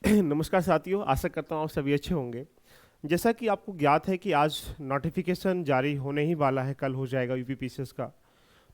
नमस्कार साथियों, आशा करता हूँ आप सभी अच्छे होंगे। जैसा कि आपको ज्ञात है कि आज नोटिफिकेशन जारी होने ही वाला है, कल हो जाएगा यूपीपीसीएस का।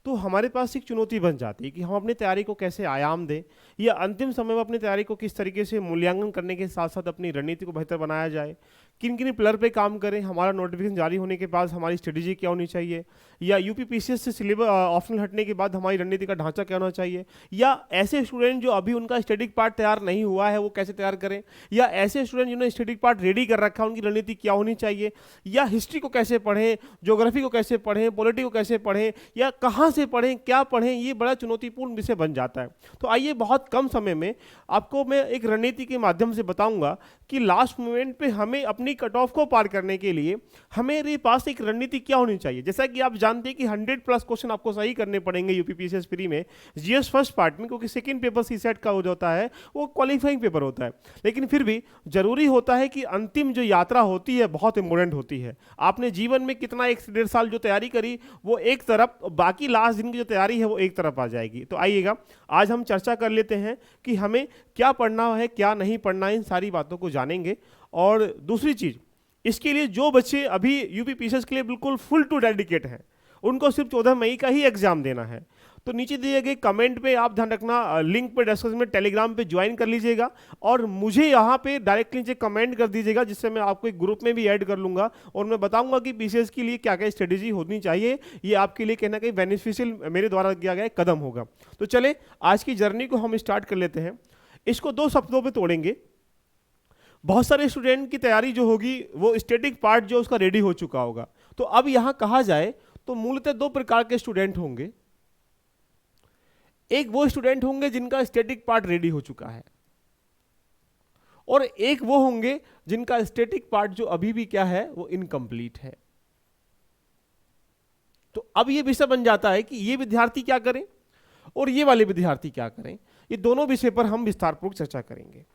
तो हमारे पास एक चुनौती बन जाती है कि हम अपनी तैयारी को कैसे आयाम दें या अंतिम समय में अपनी तैयारी को किस तरीके से मूल्यांकन करने के साथ साथ अपनी रणनीति को बेहतर बनाया जाए, किन किन पिलर पे काम करें, हमारा नोटिफिकेशन जारी होने के बाद हमारी स्ट्रेटेजी क्या होनी चाहिए, या यूपीपीसीएस से सिलेबस ऑप्शनल हटने के बाद हमारी रणनीति का ढांचा क्या होना चाहिए, या ऐसे स्टूडेंट जो अभी उनका स्टैटिक पार्ट तैयार नहीं हुआ है वो कैसे तैयार करें, या ऐसे स्टूडेंट जिन्होंने स्टैटिक पार्ट रेडी कर रखा है उनकी रणनीति क्या होनी चाहिए, या हिस्ट्री को कैसे पढ़ें, ज्योग्राफी को कैसे पढ़ें, पॉलिटी को कैसे पढ़ें, या कहाँ से पढ़ें, क्या पढ़ें, ये बड़ा चुनौतीपूर्ण विषय बन जाता है। तो आइए बहुत कम समय में आपको मैं एक रणनीति के माध्यम से बताऊंगा कि लास्ट मोमेंट पे हमें अपनी कट ऑफ को पार करने के लिए हमारे पास एक रणनीति क्या होनी चाहिए। जैसा कि आप जानते हैं कि 100+ क्वेश्चन आपको सही करने पड़ेंगे यूपीपीसीएस प्री में जीएस फर्स्ट पार्ट में, क्योंकि सेकंड पेपर सीसेट का हो जाता है वो क्वालिफाइंग पेपर होता है। लेकिन फिर भी जरूरी होता है कि अंतिम जो यात्रा होती है बहुत इंपॉर्टेंट होती है। आपने जीवन में कितना 1 से 1.5 साल जो तैयारी करी वो एक तरफ, बाकी लास्ट दिन की जो तैयारी है वो एक तरफ आ जाएगी। तो आइएगा आज हम चर्चा कर लेते हैं कि हमें क्या पढ़ना है, क्या नहीं पढ़ना है, इन सारी बातों को जानेंगे। और दूसरी चीज, इसके लिए जो बच्चे अभी यूपीपीसीएस के लिए बिल्कुल फुल टू डेडिकेट हैं उनको सिर्फ 14 मई का ही एग्जाम देना है। तो नीचे दिए गए कमेंट पे आप ध्यान रखना, लिंक पे डिस्कशन में टेलीग्राम पे ज्वाइन कर लीजिएगा और मुझे यहाँ पे डायरेक्टली नीचे कमेंट कर दीजिएगा, जिससे मैं आपको एक ग्रुप में भी ऐड कर लूंगा और मैं बताऊंगा कि पीसीएस के लिए क्या क्या स्ट्रेटेजी होनी चाहिए। ये आपके लिए कहीं ना कहीं बेनिफिशियल मेरे द्वारा किया गया कदम होगा। तो चले आज की जर्नी को हम स्टार्ट कर लेते हैं। इसको 2 शब्दों पे तोड़ेंगे। बहुत सारे स्टूडेंट की तैयारी जो होगी वो स्टैटिक पार्ट जो उसका रेडी हो चुका होगा। तो अब यहां कहा जाए तो मूलतः 2 प्रकार के स्टूडेंट होंगे। एक वो स्टूडेंट होंगे जिनका स्टैटिक पार्ट रेडी हो चुका है, और एक वो होंगे जिनका स्टैटिक पार्ट जो अभी भी क्या है वो इनकम्प्लीट है। तो अब ये विषय बन जाता है कि ये विद्यार्थी क्या करें और ये वाले विद्यार्थी क्या करें। ये दोनों विषय पर हम विस्तारपूर्वक चर्चा करेंगे।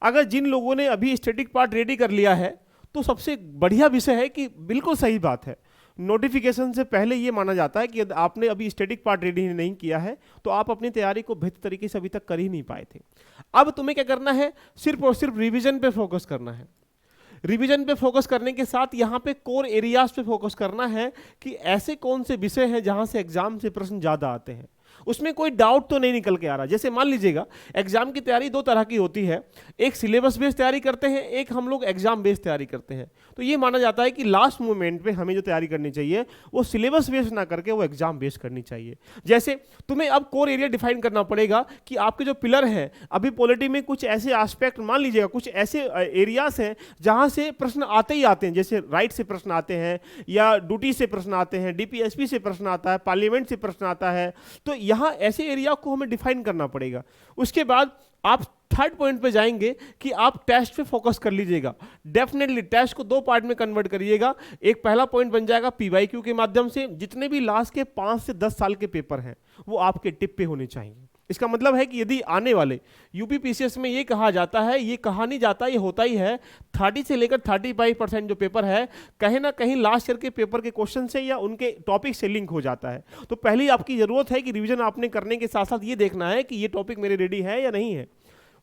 अगर जिन लोगों ने अभी स्टैटिक पार्ट रेडी कर लिया है तो सबसे बढ़िया विषय है कि बिल्कुल सही बात है, नोटिफिकेशन से पहले ये माना जाता है कि यदि आपने अभी स्टैटिक पार्ट रेडी नहीं किया है तो आप अपनी तैयारी को बेहतर तरीके से अभी तक कर ही नहीं पाए थे। अब तुम्हें क्या करना है, सिर्फ और सिर्फ रिवीजन पे फोकस करना है। रिवीजन पे फोकस करने के साथ यहाँ पे कोर एरियाज पे फोकस करना है कि ऐसे कौन से विषय हैं जहां से एग्जाम से प्रश्न ज्यादा आते हैं, उसमें कोई डाउट तो नहीं निकल के आ रहा। जैसे मान लीजिएगा एग्जाम की तैयारी 2 तरह की होती है, एक सिलेबस बेस्ड तैयारी करते हैं, एक हम लोग एग्जाम बेस्ड तैयारी करते हैं। तो ये माना जाता है कि लास्ट मोमेंट पे हमें जो तैयारी करनी चाहिए वो सिलेबस बेस्ड ना करके वो एग्जाम बेस्ड करनी चाहिए। जैसे तुम्हें अब कोर एरिया डिफाइन करना पड़ेगा कि आपके जो पिलर हैं, अभी पॉलिटी में कुछ ऐसे एस्पेक्ट मान लीजिएगा, कुछ ऐसे एरियाज हैं जहां से प्रश्न आते ही आते हैं, जैसे राइट से प्रश्न आते हैं या ड्यूटी से प्रश्न आते हैं, डीपीएसपी से प्रश्न आता है, पार्लियामेंट से प्रश्न आता है। तो यहां ऐसे एरिया को हमें डिफाइन करना पड़ेगा। उसके बाद आप थर्ड पॉइंट पे जाएंगे कि आप टेस्ट पे फोकस कर लीजिएगा। डेफिनेटली टेस्ट को 2 पार्ट में कन्वर्ट करिएगा। एक पहला पॉइंट बन जाएगा पीवाईक्यू के माध्यम से, जितने भी लास्ट के 5 से 10 साल के पेपर हैं वो आपके टिप पे होने चाहिए। इसका मतलब है कि यदि आने वाले यूपीपीसीएस में ये कहा जाता है, ये कहा नहीं जाता, ये होता ही है, 30 से लेकर 35% जो पेपर है कहीं ना कहीं लास्ट ईयर के पेपर के क्वेश्चन से या उनके टॉपिक से लिंक हो जाता है। तो पहली आपकी जरूरत है कि रिवीजन आपने करने के साथ साथ ये देखना है कि ये टॉपिक मेरे रेडी है या नहीं है।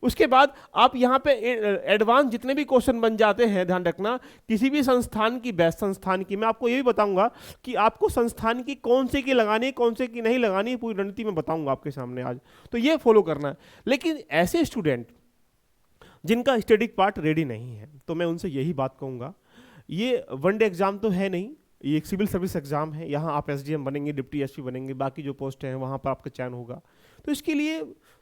उसके बाद आप यहाँ पे एडवांस जितने भी क्वेश्चन बन जाते हैं, ध्यान रखना किसी भी संस्थान की, बेस्ट संस्थान की, मैं आपको ये भी बताऊंगा कि आपको संस्थान की कौन से की लगानी है, कौन से की नहीं लगानी है, पूरी रणनीति में बताऊंगा आपके सामने आज। तो ये फॉलो करना है। लेकिन ऐसे स्टूडेंट जिनका स्टैटिक पार्ट रेडी नहीं है तो मैं उनसे यही बात कहूंगा, ये वनडे एग्जाम तो है नहीं, ये एक सिविल सर्विस एग्जाम है। यहाँ आप एसडीएम बनेंगे, डिप्टी एसपी बनेंगे, बाकी जो पोस्ट हैं वहाँ पर आपका चयन होगा। तो इसके लिए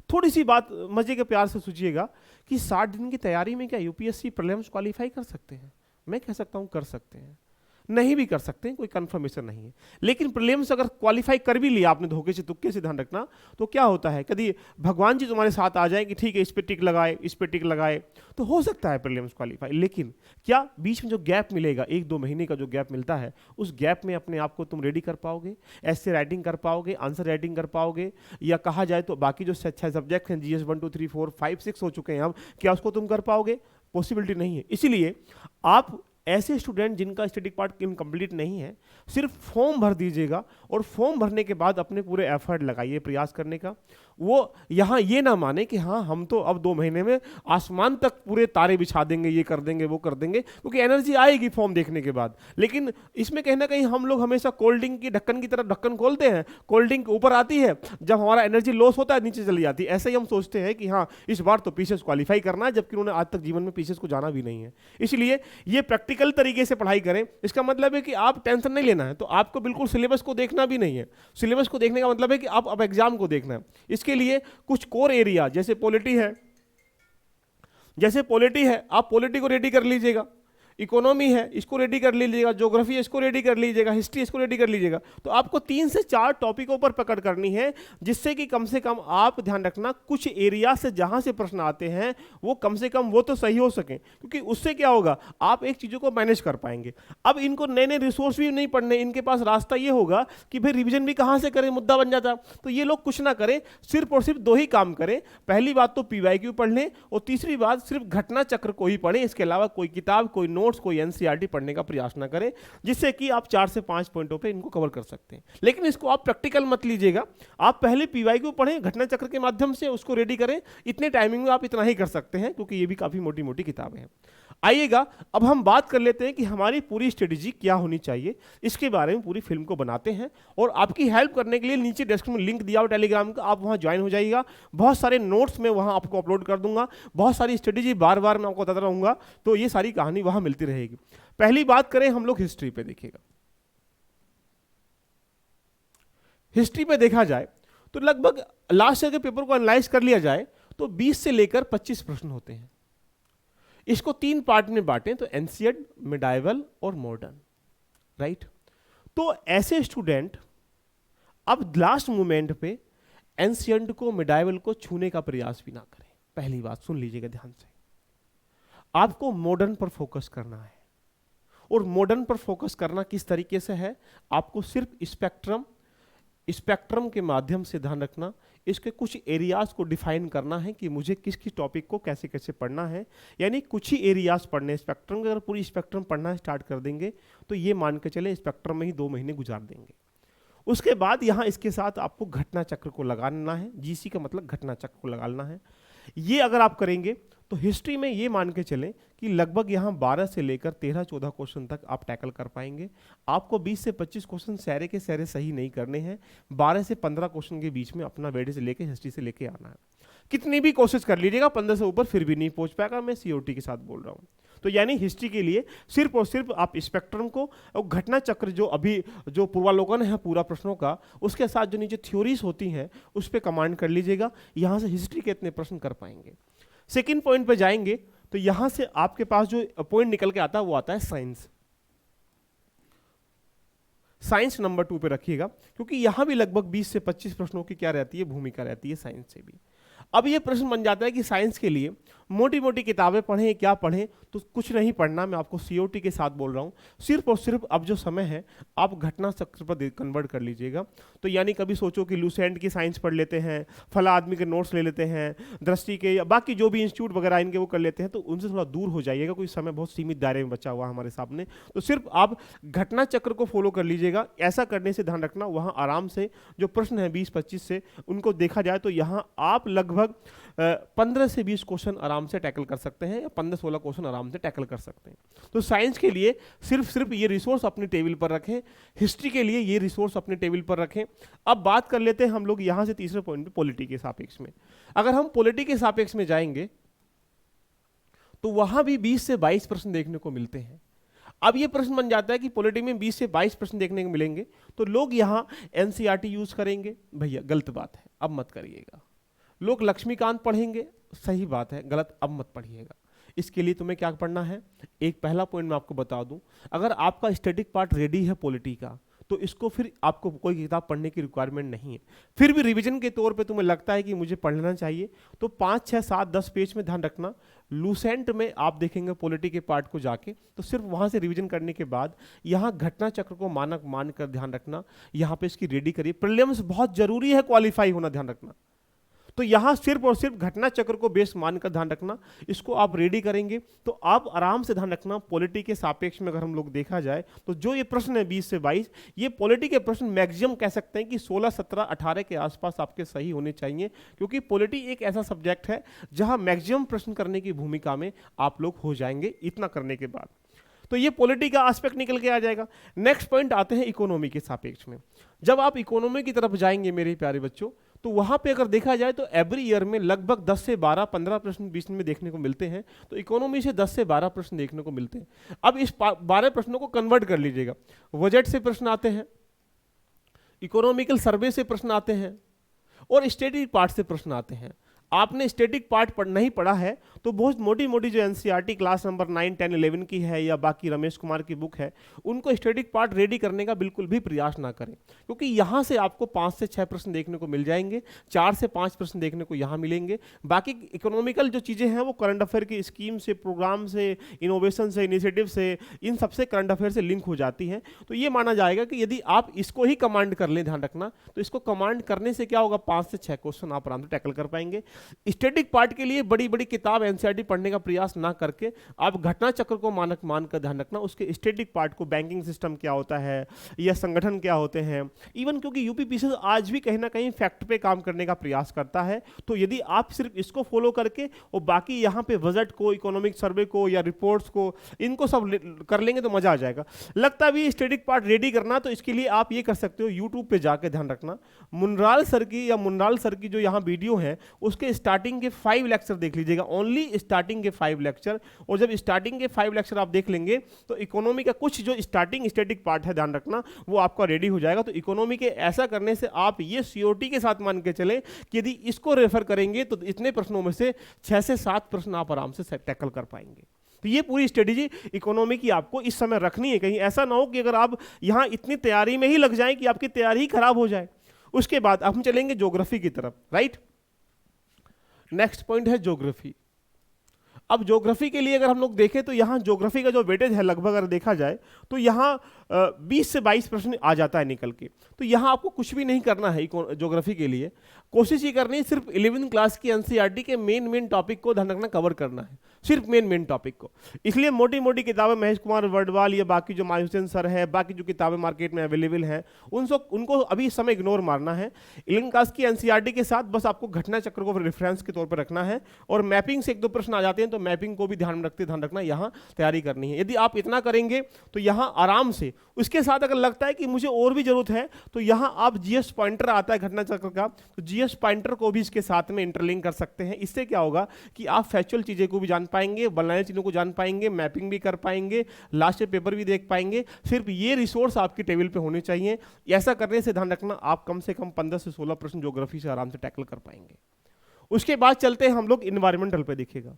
थोड़ी सी बात मजे के प्यार से सोचिएगा कि 60 दिन की तैयारी में क्या यूपीएससी प्रीलिम्स क्वालिफाई कर सकते हैं? मैं कह सकता हूँ कर सकते हैं, नहीं भी कर सकते हैं, कोई कंफर्मेशन नहीं है। लेकिन प्रीलिम्स अगर क्वालिफाई कर भी लिया आपने धोखे से तुक्के से, ध्यान रखना, तो क्या होता है, कभी भगवान जी तुम्हारे साथ आ जाए कि ठीक है इस पे टिक लगाए, इस पे टिक लगाए, तो हो सकता है प्रीलिम्स क्वालिफाई। लेकिन क्या बीच में जो गैप मिलेगा, 1-2 महीने का जो गैप मिलता है, उस गैप में अपने आप को तुम रेडी कर पाओगे, ऐसे राइटिंग कर पाओगे, आंसर राइटिंग कर पाओगे, या कहा जाए तो बाकी जो 6 सब्जेक्ट हैं, जीएस 1 2 3 4 5 6 हो चुके हैं हम, क्या उसको तुम कर पाओगे? पॉसिबिलिटी नहीं है। इसीलिए आप ऐसे स्टूडेंट जिनका स्टैटिक पार्ट इनकम्प्लीट नहीं है, सिर्फ फॉर्म भर दीजिएगा और फॉर्म भरने के बाद अपने पूरे एफर्ट लगाइए प्रयास करने का। वो यहाँ ये ना माने कि हाँ हम तो अब 2 महीने में आसमान तक पूरे तारे बिछा देंगे, ये कर देंगे वो कर देंगे, क्योंकि एनर्जी आएगी फॉर्म देखने के बाद। लेकिन इसमें कहीं ना कहीं हम लोग हमेशा कोल्ड ड्रिंक की ढक्कन की तरफ ढक्कन खोलते हैं, कोल्ड ड्रिंक ऊपर आती है, जब हमारा एनर्जी लॉस होता है नीचे चली जाती है। ऐसे ही हम सोचते हैं कि हाँ इस बार तो पीसीएस क्वालिफाई करना है, जबकि उन्होंने आज तक जीवन में पीसीएस को जाना भी नहीं है। इसलिए ये प्रैक्टिकल तरीके से पढ़ाई करें। इसका मतलब है कि आप टेंशन नहीं लेना है, तो आपको बिल्कुल सिलेबस को देखना भी नहीं है। सिलेबस को देखने का मतलब है कि आप अब एग्जाम को देखना है। इसके लिए कुछ कोर एरिया जैसे पॉलिटी है, आप पॉलिटी को रेडी कर लीजिएगा, इकोनॉमी है इसको रेडी कर लीजिएगा, ज्योग्राफी है इसको रेडी कर लीजिएगा, हिस्ट्री इसको रेडी कर लीजिएगा। तो आपको 3 से 4 टॉपिकों पर पकड़ करनी है, जिससे कि कम से कम आप ध्यान रखना कुछ एरिया से जहां से प्रश्न आते हैं वो कम से कम वो तो सही हो सके, क्योंकि उससे क्या होगा आप एक चीजों को मैनेज कर पाएंगे। अब इनको नए नए रिसोर्स भी नहीं पढ़ने, इनके पास रास्ता ये होगा कि भाई रिविजन भी कहां से करें, मुद्दा बन जाता। तो ये लोग कुछ ना करें, सिर्फ और सिर्फ 2 ही काम करें। पहली बात तो पीवाईक्यू पढ़ लें, और तीसरी बात सिर्फ घटना चक्र को ही पढ़ें। इसके अलावा कोई किताब, कोई नोट्स, कोई एनसीईआरटी पढ़ने का प्रयास ना करें, जिससे कि आप 4 से 5 पॉइंटों पे इनको कवर कर सकते हैं। लेकिन इसको आप प्रैक्टिकल मत लीजिएगा, आप पहले पीवाईक्यू पढ़ें घटना चक्र के माध्यम से, उसको रेडी करें। इतने टाइमिंग में आप इतना ही कर सकते हैं, क्योंकि ये भी काफी मोटी मोटी किताबें हैं। आइएगा अब हम बात कर लेते हैं कि हमारी पूरी स्ट्रेटेजी क्या होनी चाहिए। इसके बारे में पूरी फिल्म को बनाते हैं, और आपकी हेल्प करने के लिए नीचे डिस्क्रिप्शन में लिंक दिया हुआ टेलीग्राम का, आप वहां ज्वाइन हो जाइएगा। बहुत सारे नोट्स मैं वहां आपको अपलोड कर दूंगा, बहुत सारी स्ट्रेटेजी बार बार मैं आपको बताता रहूंगा, तो ये सारी कहानी वहां मिलती रहेगी। पहली बात करें हम लोग हिस्ट्री पे, देखिएगा हिस्ट्री पे देखा जाए तो लगभग लास्ट ईयर के पेपर को एनालाइज कर लिया जाए तो 20 से लेकर 25 प्रश्न होते हैं। इसको 3 पार्ट में बांटें तो एंशिएंट, मिडाइवल और मॉडर्न, राइट। तो ऐसे स्टूडेंट अब लास्ट मोमेंट पे एंशिएंट को, मिडाइवल को छूने का प्रयास भी ना करें। पहली बात सुन लीजिएगा ध्यान से, आपको मॉडर्न पर फोकस करना है। और मॉडर्न पर फोकस करना किस तरीके से है, आपको सिर्फ स्पेक्ट्रम के माध्यम से ध्यान रखना, इसके कुछ एरियाज को डिफाइन करना है कि मुझे किस किस टॉपिक को कैसे कैसे पढ़ना है। यानी कुछ ही एरियाज पढ़ने स्पेक्ट्रम के, अगर पूरी स्पेक्ट्रम पढ़ना स्टार्ट कर देंगे तो ये मान के चले स्पेक्ट्रम में ही 2 महीने गुजार देंगे। उसके बाद यहाँ इसके साथ आपको घटना चक्र को लगाना है, जीसी का मतलब घटना चक्र को लगाना है। ये अगर आप करेंगे तो हिस्ट्री में ये मान के चलें कि लगभग यहाँ 12 से लेकर 13-14 क्वेश्चन तक आप टैकल कर पाएंगे। आपको 20 से 25 क्वेश्चन सारे के सारे सही नहीं करने हैं, 12 से 15 क्वेश्चन के बीच में अपना वेटेज से लेके हिस्ट्री से लेके आना है। कितनी भी कोशिश कर लीजिएगा 15 से ऊपर फिर भी नहीं पहुंच पाएगा, मैं सीओटी के साथ बोल रहा हूँ। तो यानी हिस्ट्री के लिए सिर्फ और सिर्फ आप स्पेक्ट्रम को और घटना चक्र जो अभी जो पूर्वालोकन है पूरा प्रश्नों का, उसके साथ जो नीचे थ्योरीज होती हैं उस पर कमांड कर लीजिएगा। यहाँ से हिस्ट्री के इतने प्रश्न कर पाएंगे। सेकेंड पॉइंट पे जाएंगे तो यहां से आपके पास जो पॉइंट निकल के आता है वो आता है साइंस। साइंस नंबर 2 पे रखिएगा, क्योंकि यहां भी लगभग 20 से 25 प्रश्नों की क्या रहती है, भूमिका रहती है साइंस से भी। अब ये प्रश्न बन जाता है कि साइंस के लिए मोटी मोटी किताबें पढ़ें, क्या पढ़ें, तो कुछ नहीं पढ़ना। मैं आपको सीओटी के साथ बोल रहा हूँ, सिर्फ और सिर्फ अब जो समय है आप घटना चक्र पर कन्वर्ट कर लीजिएगा। तो यानी कभी सोचो कि लूसेंट की साइंस पढ़ लेते हैं, फला आदमी के नोट्स ले लेते हैं, दृष्टि के या बाकी जो भी इंस्टीट्यूट वगैरह इनके वो कर लेते हैं, तो उनसे थोड़ा दूर हो जाइएगा, कोई समय बहुत सीमित दायरे में बचा हुआ हमारे सामने। तो सिर्फ आप घटना चक्र को फॉलो कर लीजिएगा। ऐसा करने से ध्यान रखना वहाँ आराम से जो प्रश्न है 20-25 से उनको देखा जाए तो यहाँ आप लगभग 15 से 20 क्वेश्चन आराम से टैकल कर सकते हैं, या 15-16 क्वेश्चन आराम से टैकल कर सकते हैं। तो साइंस के लिए सिर्फ ये रिसोर्स अपने टेबल पर रखें, हिस्ट्री के लिए ये रिसोर्स अपने टेबल पर रखें। अब बात कर लेते हैं हम लोग यहाँ से तीसरे पॉइंट पे पॉलिटी के सापेक्ष में। अगर हम पॉलिटी के सापेक्ष में जाएंगे तो वहां भी 20 से 22 प्रश्न देखने को मिलते हैं। अब ये प्रश्न बन जाता है कि पॉलिटी में 20 से 22 प्रश्न देखने को मिलेंगे तो लोग यहाँ एनसीईआरटी यूज करेंगे। भैया गलत बात है, अब मत करिएगा। लोग लक्ष्मीकांत पढ़ेंगे, सही बात है, गलत अब मत पढ़िएगा। इसके लिए तुम्हें क्या पढ़ना है, एक पहला पॉइंट मैं आपको बता दूं, अगर आपका स्टैटिक पार्ट रेडी है पॉलिटी का तो इसको फिर आपको कोई किताब पढ़ने की रिक्वायरमेंट नहीं है। फिर भी रिवीजन के तौर पे तुम्हें लगता है कि मुझे पढ़ लेना चाहिए तो 5, 6, 7, 10 पेज में ध्यान रखना। लूसेंट में आप देखेंगे पॉलिटी के पार्ट को जाके तो सिर्फ वहां से रिवीजन करने के बाद यहाँ घटना चक्र को मानक मानकर ध्यान रखना, यहाँ पे इसकी रेडी करिए। प्रीलिम्स बहुत जरूरी है क्वालिफाई होना, ध्यान रखना। तो यहाँ सिर्फ और सिर्फ घटना चक्र को बेस मानकर ध्यान रखना, इसको आप रेडी करेंगे तो आप आराम से ध्यान रखना। पॉलिटी के सापेक्ष में अगर हम लोग देखा जाए तो जो ये प्रश्न है 20 से 22, ये पॉलिटी के प्रश्न मैक्सिमम कह सकते हैं कि 16, 17, 18 के आसपास आपके सही होने चाहिए, क्योंकि पॉलिटी एक ऐसा सब्जेक्ट है जहां मैक्सिमम प्रश्न करने की भूमिका में आप लोग हो जाएंगे इतना करने के बाद। तो ये पॉलिटी का एस्पेक्ट निकल के आ जाएगा। नेक्स्ट पॉइंट आते हैं इकोनॉमी के सापेक्ष में। जब आप इकोनॉमी की तरफ जाएंगे मेरे प्यारे बच्चों, तो वहां पे अगर देखा जाए तो एवरी ईयर में लगभग 10 से 12, 15 प्रश्न बीच में देखने को मिलते हैं। तो इकोनॉमी से 10 से 12 प्रश्न देखने को मिलते हैं। अब इस 12 प्रश्नों को कन्वर्ट कर लीजिएगा। बजट से प्रश्न आते हैं, इकोनॉमिकल सर्वे से प्रश्न आते हैं और स्टैटिक पार्ट से प्रश्न आते हैं। आपने स्टैटिक पार्ट नहीं पढ़ा है तो बहुत मोटी मोटी जो एनसीईआरटी क्लास नंबर 9, 10, 11 की है या बाकी रमेश कुमार की बुक है, उनको स्टैटिक पार्ट रेडी करने का बिल्कुल भी प्रयास ना करें, क्योंकि यहाँ से आपको 5 से 6 प्रश्न देखने को मिल जाएंगे, 4 से 5 प्रश्न देखने को यहाँ मिलेंगे। बाकी इकोनॉमिकल जो चीज़ें हैं वो करंट अफेयर की स्कीम से, प्रोग्राम से, इनोवेशन से, इनिशिएटिव से, इन सबसे करंट अफेयर से लिंक हो जाती हैं। तो ये माना जाएगा कि यदि आप इसको ही कमांड कर लें, ध्यान रखना, तो इसको कमांड करने से क्या होगा, 5 से 6 क्वेश्चन आप आराम से टैकल कर पाएंगे। स्टैटिक पार्ट के लिए बड़ी बड़ी किताब एनसीईआरटी पढ़ने का प्रयास ना करके आप घटना चक्र को मानक मानकर ध्यान रखना। उसके स्टैटिक पार्ट को, बैंकिंग सिस्टम क्या होता है या संगठन क्या होते हैं, इवन क्योंकि यूपीपीसीएस आज भी कहीं ना कहीं फैक्ट पे काम करने का प्रयास करता है। तो यदि आप सिर्फ इसको फॉलो करके और बाकी यहाँ पे बजट को, इकोनॉमिक सर्वे को या रिपोर्ट्स को, इनको सब कर लेंगे तो मजा आ जाएगा। लगता भी स्टैटिक पार्ट रेडी करना, तो इसके लिए आप ये कर सकते हो, यूट्यूब पे जाके ध्यान रखना, मुनराल सर की जो यहाँ वीडियो है उसके स्टार्टिंग के 5 लेक्चर देख लीजिएगा, ओनली स्टार्टिंग के 5 लेक्चर। और जब स्टार्टिंग के 5 लेक्चर आप देख लेंगे तो इकोनॉमी का कुछ जो स्टार्टिंग स्टैटिक पार्ट है, ध्यान रखना, वो आपका रेडी हो जाएगा। तो इकोनॉमी के ऐसा करने से आप ये सीओटी के साथ मान के चले कि यदि इसको रेफर करेंगे तो इतने प्रश्नों में से 6 से 7 प्रश्न आप आराम से टैकल कर पाएंगे। तो ये पूरी स्ट्रेटेजी इकोनॉमी की आपको इस समय रखनी है। कहीं ऐसा ना हो कि अगर आप यहां इतनी तैयारी में ही लग जाएं कि आपकी तैयारी ही खराब हो जाए। उसके बाद हम चलेंगे ज्योग्राफी की तरफ, राइट। नेक्स्ट पॉइंट है ज्योग्राफी। अब ज्योग्राफी के लिए अगर हम लोग देखें तो यहाँ ज्योग्राफी का जो वेटेज है लगभग अगर देखा जाए तो यहाँ 20 से 22 प्रश्न आ जाता है निकल के। तो यहाँ आपको कुछ भी नहीं करना है ज्योग्राफी के लिए, कोशिश ये करनी है सिर्फ 11वीं क्लास की एनसीईआरटी के मेन टॉपिक को ध्यान रखना, कवर करना है, सिर्फ मेन टॉपिक को। इसलिए मोटी मोटी किताबें महेश कुमार वर्डवाल या बाकी जो मायूसेन सर है, बाकी जो किताबें मार्केट में अवेलेबल हैं, उनको अभी इस समय इग्नोर मारना है। 11वीं क्लास की एनसीईआरटी के साथ बस आपको घटना चक्र को रेफरेंस के तौर पर रखना है, और मैपिंग से 1-2 प्रश्न आ जाते हैं तो मैपिंग को भी ध्यान रखना, यहाँ तैयारी करनी है। यदि आप इतना करेंगे तो यहाँ आराम से, उसके साथ अगर लगता है कि मुझे और भी जरूरत है तो यहाँ आप जीएस पॉइंटर आता है घटना चक्र का, तो जीएस पॉइंटर को भी इसके साथ में इंटरलिंक कर सकते हैं। इससे क्या होगा कि आप फैक्चुअल चीजें को भी जान पाएंगे, बनाए चीजों को जान पाएंगे, मैपिंग भी कर पाएंगे, लास्ट पेपर भी देख पाएंगे। सिर्फ ये रिसोर्स आपकी टेबल पे होने चाहिए। ऐसा करने से ध्यान रखना आप कम से कम 15 से 16 प्रश्न ज्योग्राफी से आराम से टैकल कर पाएंगे। उसके बाद चलते हैं हम लोग इन्वायरमेंटल पे। देखिएगा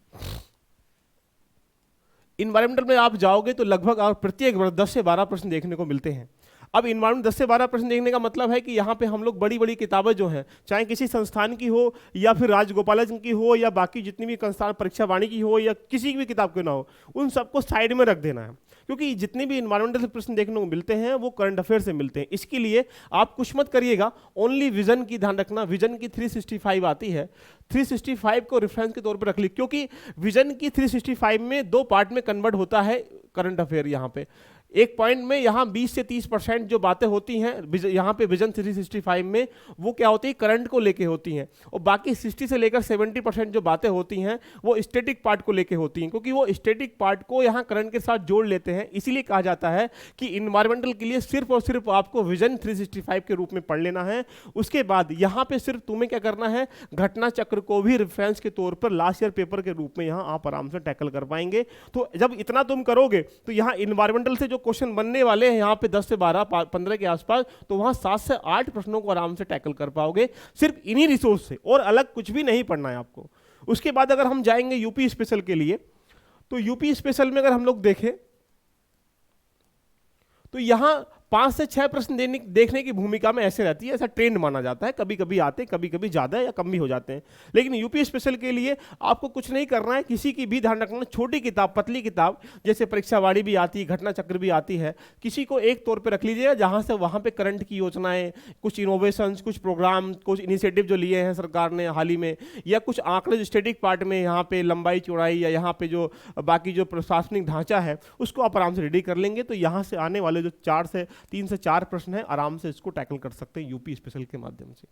इन्वायरमेंटल में आप जाओगे तो लगभग आप प्रत्येक वर्ष 10 से 12 प्रश्न देखने को मिलते हैं। अब इन्वायरमेंट 10 से 12 प्रश्न देखने का मतलब है कि यहाँ पे हम लोग बड़ी बड़ी किताबें जो हैं, चाहे किसी संस्थान की हो या फिर राजगोपालाचार्य की हो या बाकी जितनी भी संस्थान परीक्षा वाणी की हो या किसी भी किताब की ना हो, उन सबको साइड में रख देना है, क्योंकि जितने भी इन्वायरमेंटल प्रश्न देखने को मिलते हैं वो करंट अफेयर से मिलते हैं। इसके लिए आप कुछ मत करिएगा, ओनली विजन की ध्यान रखना। विजन की 365 आती है, 365 को रेफरेंस के तौर पर रख ली, क्योंकि विजन की 365 में 2 पार्ट में कन्वर्ट होता है करंट अफेयर। यहाँ पे एक पॉइंट में यहाँ 20 से 30% जो बातें होती हैं यहाँ पे विजन 365 में, वो क्या होती है, करंट को लेके होती हैं, और बाकी 60 से लेकर 70% जो बातें होती हैं वो स्टैटिक पार्ट को लेके होती हैं, क्योंकि वो स्टैटिक पार्ट को यहाँ करंट के साथ जोड़ लेते हैं। इसीलिए कहा जाता है कि इन्वायरमेंटल के लिए सिर्फ और सिर्फ आपको विजन 365 के रूप में पढ़ लेना है। उसके बाद यहाँ पे सिर्फ तुम्हें क्या करना है, घटना चक्र को भी रेफरेंस के तौर पर लास्ट ईयर पेपर के रूप में यहाँ आप आराम से टैकल कर पाएंगे। तो जब इतना तुम करोगे तो यहाँ इन्वायरमेंटल से जो क्वेश्चन बनने वाले हैं यहाँ पे 10 से 12, 15 के आसपास, तो वहां 7 से 8 प्रश्नों को आराम से टैकल कर पाओगे, सिर्फ इन्हीं रिसोर्स से, और अलग कुछ भी नहीं पढ़ना है आपको। उसके बाद अगर हम जाएंगे यूपी स्पेशल के लिए, तो यूपी स्पेशल में अगर हम लोग देखें तो यहां 5 से 6 प्रश्न देखने की भूमिका में ऐसे रहती है, ऐसा ट्रेंड माना जाता है, कभी कभी आते, कभी कभी ज़्यादा या कम भी हो जाते हैं। लेकिन यूपी स्पेशल के लिए आपको कुछ नहीं करना है, किसी की भी ध्यान रखना, छोटी किताब, पतली किताब, जैसे परीक्षावाड़ी भी आती है, घटना चक्र भी आती है, किसी को एक तौर पर रख लीजिएगा जहाँ से वहाँ पे करंट की योजनाएं, कुछ इनोवेशंस, कुछ प्रोग्राम, कुछ इनिशिएटिव जो लिए हैं सरकार ने हाल ही में, या कुछ आंकड़े जो स्टैटिक पार्ट में यहाँ पे लंबाई चौड़ाई या यहाँ पे जो बाकी जो प्रशासनिक ढांचा है उसको आप आराम से रेडी कर लेंगे, तो यहाँ से आने वाले जो 3 से 4 प्रश्न है आराम से इसको टैकल कर सकते हैं यूपी स्पेशल के माध्यम से।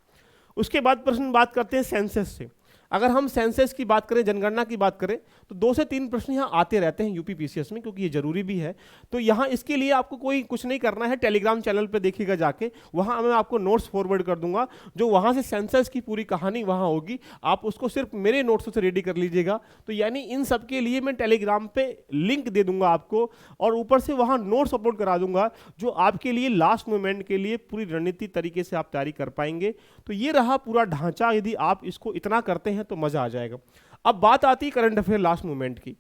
उसके बाद प्रश्न बात करते हैं सेंसस से। अगर हम सेंसस की बात करें, जनगणना की बात करें, तो 2 से 3 प्रश्न यहाँ आते रहते हैं यूपी पीसीएस में, क्योंकि ये जरूरी भी है। तो यहाँ इसके लिए आपको कोई कुछ नहीं करना है, टेलीग्राम चैनल पे देखिएगा जाके, वहाँ मैं आपको नोट्स फॉरवर्ड कर दूंगा, जो वहाँ से सेंसस की पूरी कहानी वहाँ होगी, आप उसको सिर्फ मेरे नोट्स से रेडी कर लीजिएगा। तो यानी इन सब के लिए मैं टेलीग्राम पे लिंक दे दूंगा आपको, और ऊपर से वहाँ नोट्स अपलोड करा दूंगा, जो आपके लिए लास्ट मोमेंट के लिए पूरी रणनीति तरीके से आप तैयारी कर पाएंगे। तो ये रहा पूरा ढांचा, यदि आप इसको इतना करते हैं तो मजा आ जाएगा। अब बात आती है करंट अफेयर लास्ट मोमेंट की।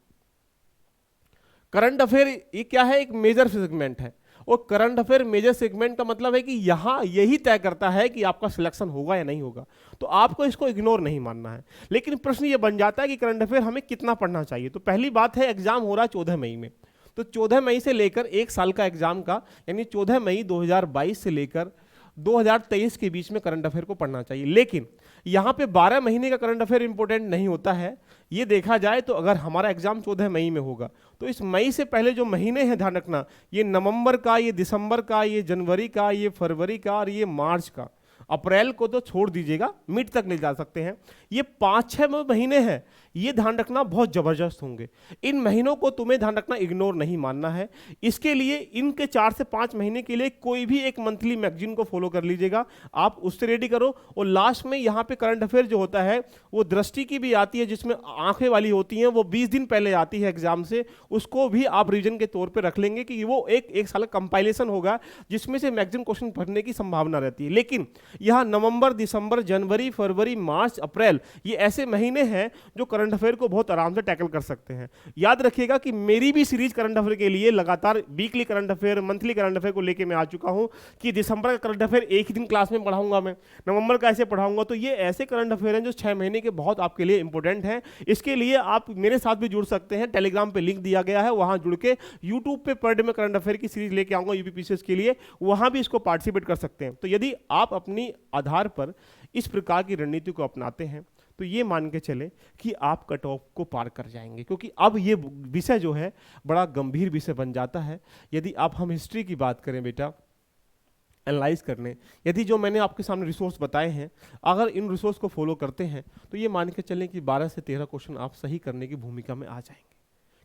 करंट अफेयर ये क्या है? एक मेजर सेगमेंट है, और करंट अफेयर मेजर सेगमेंट का मतलब है कि यहां यही तय करता है कि आपका सिलेक्शन होगा या नहीं होगा। तो आपको इसको इग्नोर नहीं मानना है। लेकिन प्रश्न ये बन जाता है कि करंट अफेयर हमें कितना पढ़ना चाहिए। तो पहली बात है, एग्जाम हो रहा है 14 मई में, तो 14 मई से लेकर एक साल का एग्जाम का, यानी 14 मई 2022 से लेकर 2023 के बीच में करंट अफेयर को पढ़ना चाहिए। लेकिन यहाँ पे 12 महीने का करंट अफेयर इंपॉर्टेंट नहीं होता है। ये देखा जाए तो अगर हमारा एग्जाम 14 मई में होगा, तो इस मई से पहले जो महीने हैं, ध्यान रखना, ये नवंबर का, ये दिसंबर का, ये जनवरी का, ये फरवरी का और ये मार्च का, अप्रैल को तो छोड़ दीजिएगा, मिड तक ले जा सकते हैं, ये 5-6 महीने हैं, ये ध्यान रखना बहुत जबरदस्त होंगे। इन महीनों को तुम्हें ध्यान रखना इग्नोर नहीं मानना है। इसके लिए इनके 4 से 5 महीने के लिए कोई भी एक मंथली मैगजीन को फॉलो कर लीजिएगा, आप उससे रेडी करो। और लास्ट में यहाँ पे करंट अफेयर जो होता है वो दृष्टि की भी आती है, जिसमें आंखें वाली होती हैं, वो 20 दिन पहले आती है एग्जाम से, उसको भी आप रिविजन के तौर पर रख लेंगे कि वो एक साल का कंपाइलेशन होगा, जिसमें से मैगजीन क्वेश्चन पढ़ने की संभावना रहती है। लेकिन यहाँ नवंबर, दिसंबर, जनवरी, फरवरी, मार्च, अप्रैल, ये ऐसे महीने हैं जो करंट अफेयर को बहुत आराम से टैकल कर सकते हैं। याद रखिएगा कि मेरी भी सीरीज करंट अफेयर के लिए लगातार weekly current affair, monthly current affair को लेके मैं आ चुका हूं कि दिसंबर का करंट अफेयर एक ही दिन क्लास में पढ़ाऊंगा, मैं नवंबर का ऐसे पढ़ाऊंगा। तो ये ऐसे करंट अफेयर हैं जो 6 महीने के बहुत आपके लिए इंपॉर्टेंट हैं। इसके लिए आप मेरे साथ भी जुड़ सकते हैं, टेलीग्राम पे लिंक दिया गया है, वहां जुड़ के यूट्यूब पे पर डे में करंट अफेयर की सीरीज लेके आऊंगा यूपीपीसीएस के लिए, वहां भी इसको पार्टिसिपेट कर सकते हैं। तो यदि आप अपनी आधार पर इस प्रकार की रणनीति को अपनाते हैं तो ये मान के चले कि आप कट ऑफ को पार कर जाएंगे, क्योंकि अब ये विषय जो है बड़ा गंभीर विषय बन जाता है। यदि आप हम हिस्ट्री की बात करें बेटा, एनालाइज करने, यदि जो मैंने आपके सामने रिसोर्स बताए हैं, अगर इन रिसोर्स को फॉलो करते हैं तो ये मान के चलें कि 12 से 13 क्वेश्चन आप सही करने की भूमिका में आ जाएंगे।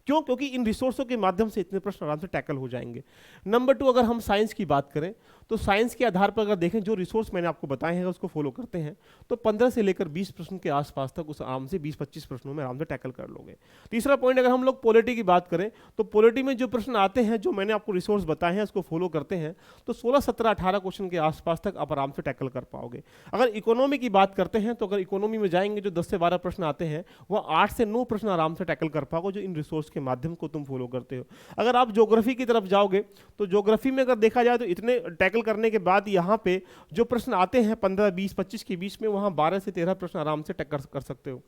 क्यों? क्योंकि इन रिसोर्सों के माध्यम से इतने प्रश्न आराम से टैकल हो जाएंगे। नंबर 2, अगर हम साइंस की बात करें तो साइंस के आधार पर अगर देखें, जो रिसोर्स मैंने आपको बताए हैं उसको फॉलो करते हैं तो 15 से लेकर 20 प्रश्न के आसपास तक उस आराम से 20-25 प्रश्नों में आराम से टैकल कर लोगे। तीसरा पॉइंट, अगर हम लोग पॉलिटी की बात करें तो पॉलिटी में जो प्रश्न आते हैं, जो मैंने आपको रिसोर्स बताए हैं उसको फॉलो करते हैं तो 16, 17, 18 क्वेश्चन के आसपास तक आप आराम से टैकल कर पाओगे। अगर इकोनॉमी की बात करते हैं तो अगर इकोनॉमी में जाएंगे, जो 10 से 12 प्रश्न आते हैं वह 8 से 9 प्रश्न आराम से टैकल कर पाओगे, जो इन रिसोर्स के माध्यम को तुम फॉलो करते हो। अगर आप ज्योग्राफी की तरफ जाओगे तो ज्योग्राफी में अगर देखा जाए तो इतने टैकल करने के बाद यहाँ पे जो प्रश्न आते हैं 15, 20, 25 के बीच में, वहाँ 12 से 13 प्रश्न आराम से टैकल कर सकते हो।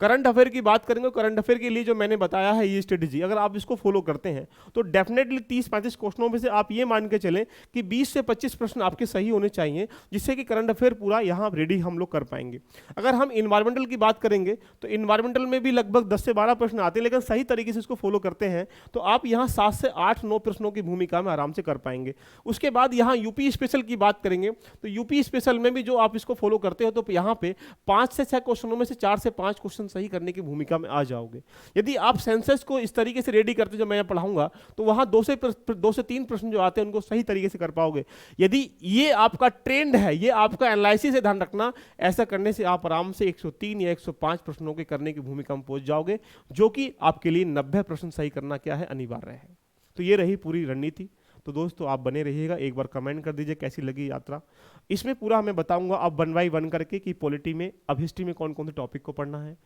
करंट अफेयर की बात करेंगे, करंट अफेयर के लिए जो मैंने बताया है ये स्ट्रेटेजी, अगर आप इसको फॉलो करते हैं तो डेफिनेटली 30-35 क्वेश्चनों में से आप ये मान के चलें कि 20 से 25 प्रश्न आपके सही होने चाहिए, जिससे कि करंट अफेयर पूरा यहाँ रेडी हम लोग कर पाएंगे। अगर हम इन्वायरमेंटल की बात करेंगे तो इन्वायरमेंटल में भी लगभग 10 से 12 प्रश्न आते हैं, लेकिन सही तरीके से इसको फॉलो करते हैं तो आप यहाँ 7 से 8-9 प्रश्नों की भूमिका में आराम से कर पाएंगे। उसके बाद यहाँ यूपी स्पेशल की बात करेंगे तो यूपी स्पेशल में भी जो आप इसको फॉलो करते हो तो यहाँ पे 5 से 6 क्वेश्चनों में से 4 से 5 क्वेश्चन सही करने की भूमिका में आ जाओगे। यदि आप सेंसस को इस तरीके से रेडी करते जो मैं पढ़ाऊंगा तो वहां 2 से 3 प्रश्न जो आते हैं उनको सही तरीके से कर पाओगे। यदि ये आपका ट्रेंड है, ये आपका एनालिसिस है, ध्यान रखना, ऐसा करने से आप आराम से 103 या 105 प्रश्नों के करने की भूमिका में पहुंच जाओगे, जो कि आपके लिए 90 प्रश्न सही करना क्या है, अनिवार्य है। तो ये रही पूरी रणनीति। तो दोस्तों आप बने रहिएगा, एक बार कमेंट कर दीजिए कैसी लगी यात्रा। इसमें पूरा मैं बताऊंगा अब 1 बाय 1 करके कि पॉलिटी में, अब हिस्ट्री में कौन कौन से टॉपिक को पढ़ना है,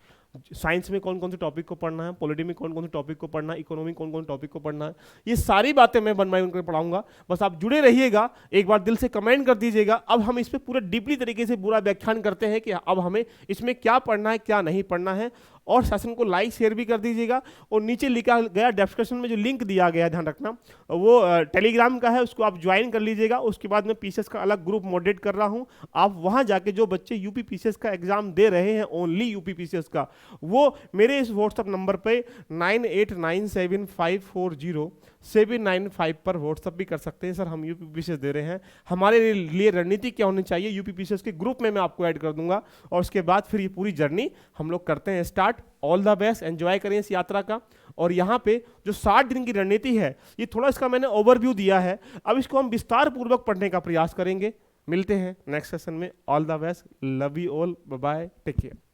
साइंस में कौन कौन से टॉपिक को पढ़ना है, पॉलिटी में कौन कौन से टॉपिक को पढ़ना है, इकोनॉमी कौन कौन टॉपिक को पढ़ना है, ये सारी बातें मैं 1 बाय 1 करके पढ़ाऊंगा। बस आप जुड़े रहिएगा, एक बार दिल से कमेंट कर दीजिएगा। अब हम इस पर पूरा डीपली तरीके से पूरा व्याख्यान करते हैं कि अब हमें इसमें क्या पढ़ना है क्या नहीं पढ़ना है। और सेशन को लाइक शेयर भी कर दीजिएगा, और नीचे लिखा गया डिस्क्रिप्शन में जो लिंक दिया गया है, ध्यान रखना वो टेलीग्राम का है, उसको आप ज्वाइन कर लीजिएगा। उसके बाद मैं पीसीएस का अलग ग्रुप मॉडरेट कर रहा हूं, आप वहां जाके जो बच्चे यूपी पीसीएस का एग्जाम दे रहे हैं, ओनली यूपी पीसीएस का, वो मेरे इस व्हाट्सएप नंबर पे 9897540795 पर व्हाट्सएप भी कर सकते हैं। सर हम यूपी पीसीएस दे रहे हैं, हमारे लिए रणनीति क्या होनी चाहिए, यूपी पीसीएस के ग्रुप में मैं आपको ऐड कर दूंगा। और उसके बाद फिर ये पूरी जर्नी हम लोग करते हैं start. All the best, enjoy करें इस यात्रा का। और यहाँ पे जो 60 दिन की रणनीति है, ये थोड़ा इसका मैंने ओवरव्यू दिया है, अब इसको हम विस्तार पूर्वक पढ़ने का प्रयास करेंगे। मिलते हैं नेक्स्ट सेशन में। All the best, love you all, bye bye, take care.